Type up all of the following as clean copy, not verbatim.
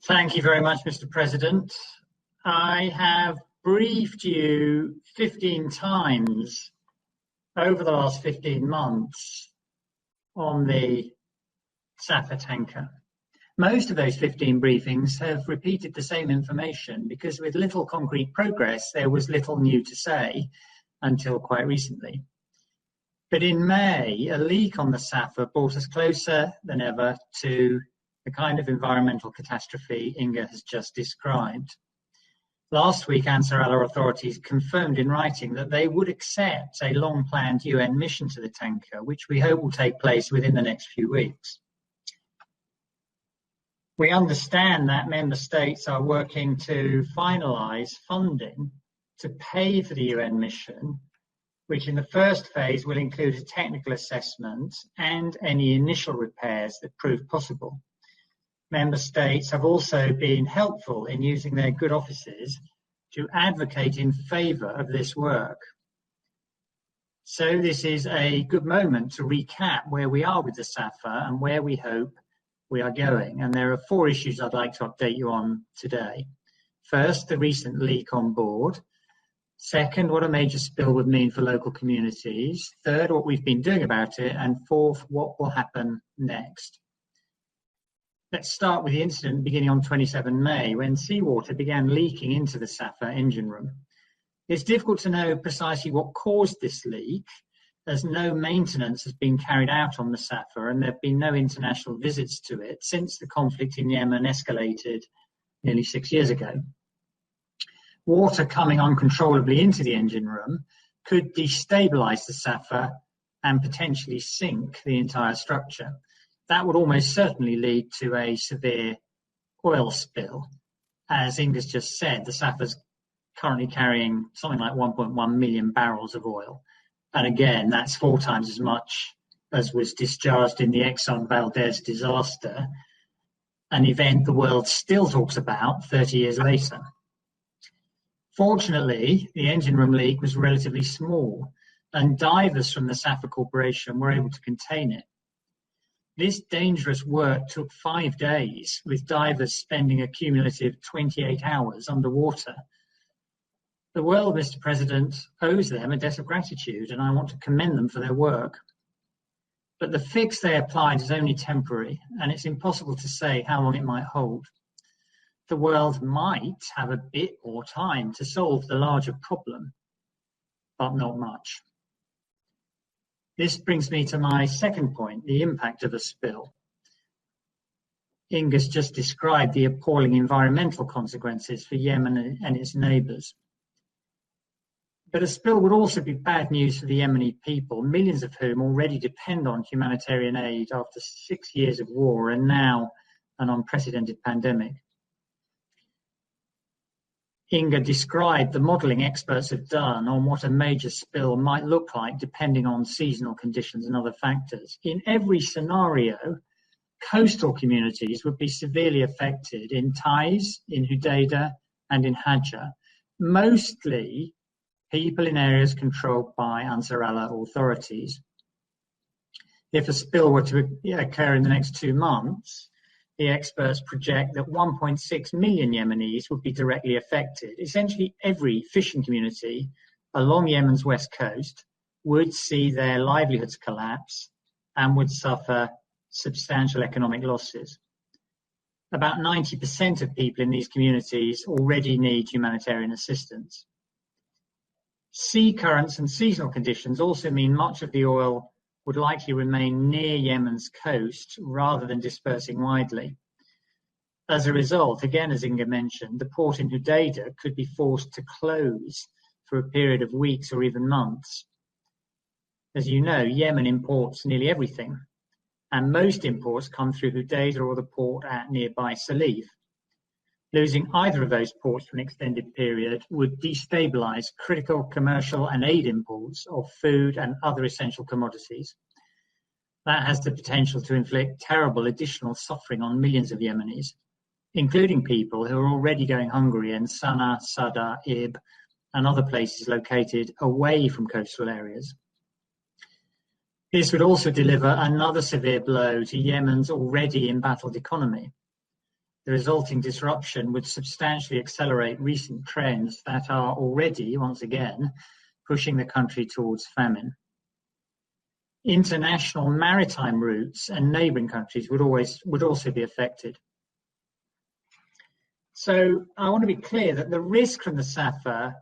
Thank you very much, Mr. President. I have briefed you 15 times over the last 15 months on the Safer tanker. Most of those 15 briefings have repeated the same information because with little concrete progress, there was little new to say until quite recently. But in May, a leak on the Safer brought us closer than ever to the kind of environmental catastrophe Inga has just described. Last week, Ansarallah authorities confirmed in writing that they would accept a long-planned UN mission to the tanker, which we hope will take place within the next few weeks. We understand that member states are working to finalise funding to pay for the UN mission, which in the first phase will include a technical assessment and any initial repairs that prove possible. Member states have also been helpful in using their good offices to advocate in favour of this work. So this is a good moment to recap where we are with the Safer and where we hope we are going. And there are 4 issues I'd like to update you on today. First, the recent leak on board. Second, what a major spill would mean for local communities. Third, what we've been doing about it. And fourth, what will happen next. Let's start with the incident beginning on 27 May when seawater began leaking into the Safer engine room. It's difficult to know precisely what caused this leak, as no maintenance has been carried out on the Safer and there have been no international visits to it since the conflict in Yemen escalated nearly 6 years ago. Water coming uncontrollably into the engine room could destabilize the Safer and potentially sink the entire structure. That would almost certainly lead to a severe oil spill. As Inga's just said, the Safer's currently carrying something like 1.1 million barrels of oil. And again, that's 4 times as much as was discharged in the Exxon Valdez disaster, an event the world still talks about 30 years later. Fortunately, the engine room leak was relatively small, and divers from the Safer Corporation were able to contain it. This dangerous work took 5 days, with divers spending a cumulative 28 hours underwater. The world, Mr. President, owes them a debt of gratitude, and I want to commend them for their work. But the fix they applied is only temporary, and it's impossible to say how long it might hold. The world might have a bit more time to solve the larger problem, but not much. This brings me to my second point, the impact of a spill. Inga's just described the appalling environmental consequences for Yemen and its neighbours. But a spill would also be bad news for the Yemeni people, millions of whom already depend on humanitarian aid after 6 years of war and now an unprecedented pandemic. Inga described the modelling experts have done on what a major spill might look like depending on seasonal conditions and other factors. In every scenario, coastal communities would be severely affected in Taiz, in Hudaydah and in Hudaydah, mostly people in areas controlled by Ansarallah authorities. If a spill were to occur in the next 2 months, the experts project that 1.6 million Yemenis would be directly affected. Essentially, every fishing community along Yemen's west coast would see their livelihoods collapse and would suffer substantial economic losses. About 90% of people in these communities already need humanitarian assistance. Sea currents and seasonal conditions also mean much of the oil would likely remain near Yemen's coast rather than dispersing widely. As a result, again, as Inga mentioned, the port in Hudaydah could be forced to close for a period of weeks or even months. As you know, Yemen imports nearly everything, and most imports come through Hodeidah or the port at nearby Salif. Losing either of those ports for an extended period would destabilize critical commercial and aid imports of food and other essential commodities. That has the potential to inflict terrible additional suffering on millions of Yemenis, including people who are already going hungry in Sana'a, Sada, Ib, and other places located away from coastal areas. This would also deliver another severe blow to Yemen's already embattled economy. The resulting disruption would substantially accelerate recent trends that are already, once again, pushing the country towards famine. International maritime routes and neighbouring countries would also be affected. So I want to be clear that the risk from the Safer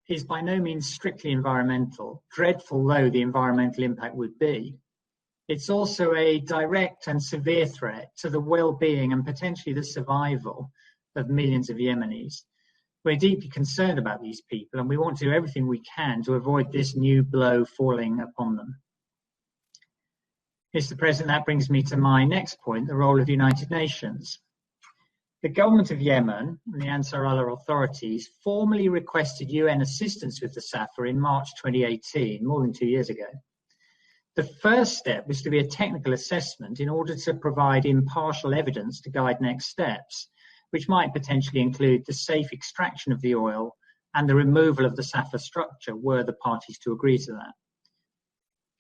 is by no means strictly environmental, dreadful though the environmental impact would be. It's also a direct and severe threat to the well-being and potentially the survival of millions of Yemenis. We're deeply concerned about these people, and we want to do everything we can to avoid this new blow falling upon them. Mr. President, that brings me to my next point, the role of the United Nations. The government of Yemen and the Ansar Allah authorities formally requested UN assistance with the Safer in March 2018, more than 2 years ago. The first step was to be a technical assessment in order to provide impartial evidence to guide next steps, which might potentially include the safe extraction of the oil and the removal of the Safer structure were the parties to agree to that.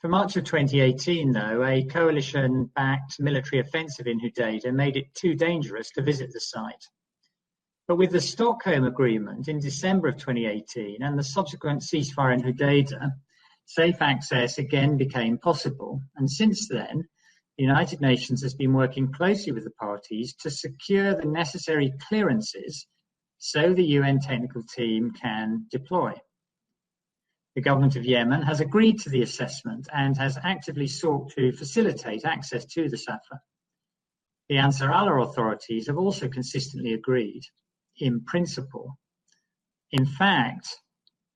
For much of 2018, though, a coalition-backed military offensive in Hudaydah made it too dangerous to visit the site. But with the Stockholm Agreement in December of 2018 and the subsequent ceasefire in Hodeidah, safe access again became possible. And since then, the United Nations has been working closely with the parties to secure the necessary clearances so the UN technical team can deploy. The government of Yemen has agreed to the assessment and has actively sought to facilitate access to the Safer. The Ansar Allah authorities have also consistently agreed, in principle. In fact,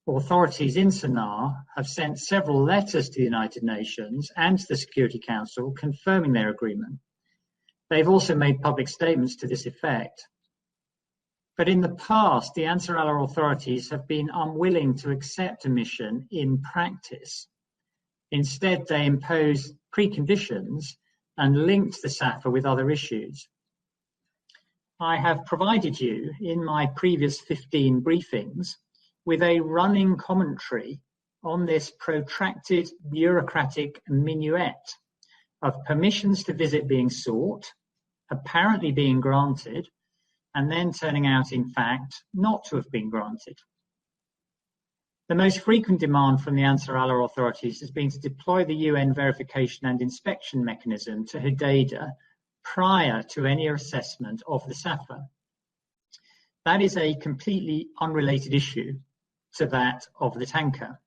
authorities in Sana'a have sent several letters to the United Nations and to the Security Council confirming their agreement. They've also made public statements to this effect. But in the past, the Ansar Allah authorities have been unwilling to accept a mission in practice. Instead, they imposed preconditions and linked the Safer with other issues. I have provided you in my previous 15 briefings with a running commentary on this protracted bureaucratic minuet of permissions to visit being sought, apparently being granted, and then turning out, in fact, not to have been granted. The most frequent demand from the Ansar Allah authorities has been to deploy the UN verification and inspection mechanism to Hudaydah prior to any assessment of the Safer. That is a completely unrelated issue to that of the tanker.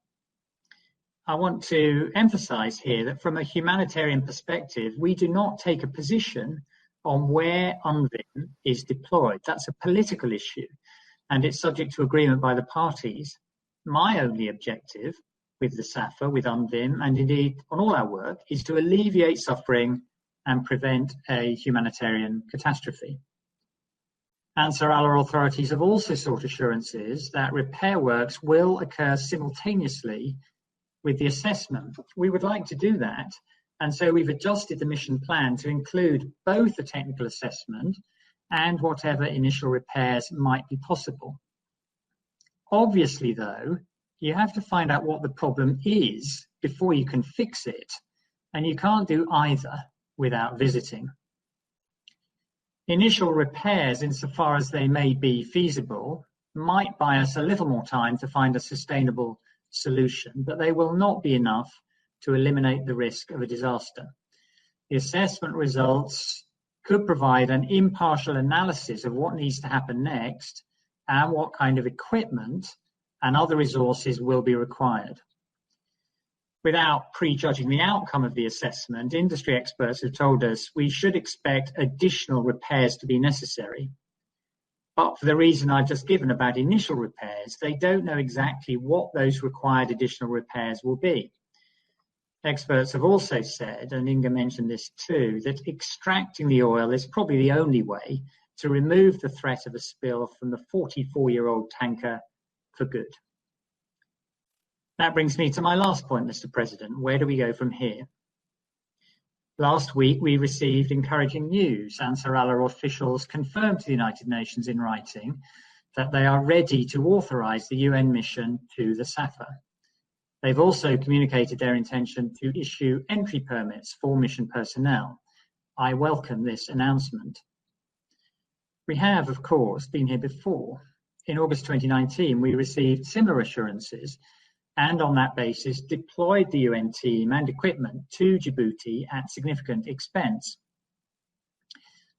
I want to emphasize here that from a humanitarian perspective, we do not take a position on where UNVIM is deployed. That's a political issue, and it's subject to agreement by the parties. My only objective with the Safer, with UNVIM, and indeed on all our work, is to alleviate suffering and prevent a humanitarian catastrophe. Ansar Allah authorities have also sought assurances that repair works will occur simultaneously with the assessment. We would like to do that, and so we've adjusted the mission plan to include both the technical assessment and whatever initial repairs might be possible. Obviously, though, you have to find out what the problem is before you can fix it, and you can't do either without visiting. Initial repairs, insofar as they may be feasible, might buy us a little more time to find a sustainable solution, but they will not be enough to eliminate the risk of a disaster. The assessment results could provide an impartial analysis of what needs to happen next and what kind of equipment and other resources will be required. Without prejudging the outcome of the assessment, industry experts have told us we should expect additional repairs to be necessary. But for the reason I've just given about initial repairs, they don't know exactly what those required additional repairs will be. Experts have also said, and Inga mentioned this too, that extracting the oil is probably the only way to remove the threat of a spill from the 44-year-old tanker for good. That brings me to my last point, Mr. President. Where do we go from here? Last week, we received encouraging news. Ansar Allah officials confirmed to the United Nations in writing that they are ready to authorize the UN mission to the Safer. They've also communicated their intention to issue entry permits for mission personnel. I welcome this announcement. We have, of course, been here before. In August 2019, we received similar assurances and on that basis deployed the UN team and equipment to Djibouti at significant expense.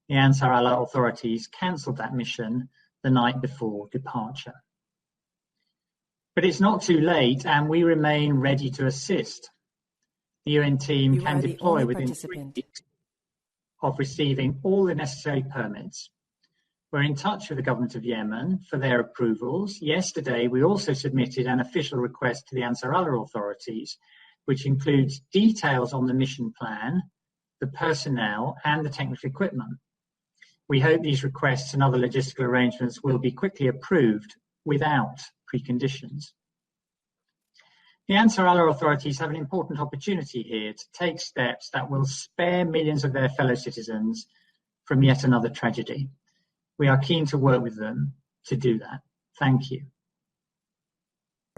The Ansar Allah authorities cancelled that mission the night before departure. But it's not too late and we remain ready to assist. The UN team can deploy within 3 weeks of receiving all the necessary permits. We're in touch with the government of Yemen for their approvals. Yesterday, we also submitted an official request to the Ansar Allah authorities, which includes details on the mission plan, the personnel, and the technical equipment. We hope these requests and other logistical arrangements will be quickly approved without preconditions. The Ansar Allah authorities have an important opportunity here to take steps that will spare millions of their fellow citizens from yet another tragedy. We are keen to work with them to do that. Thank you.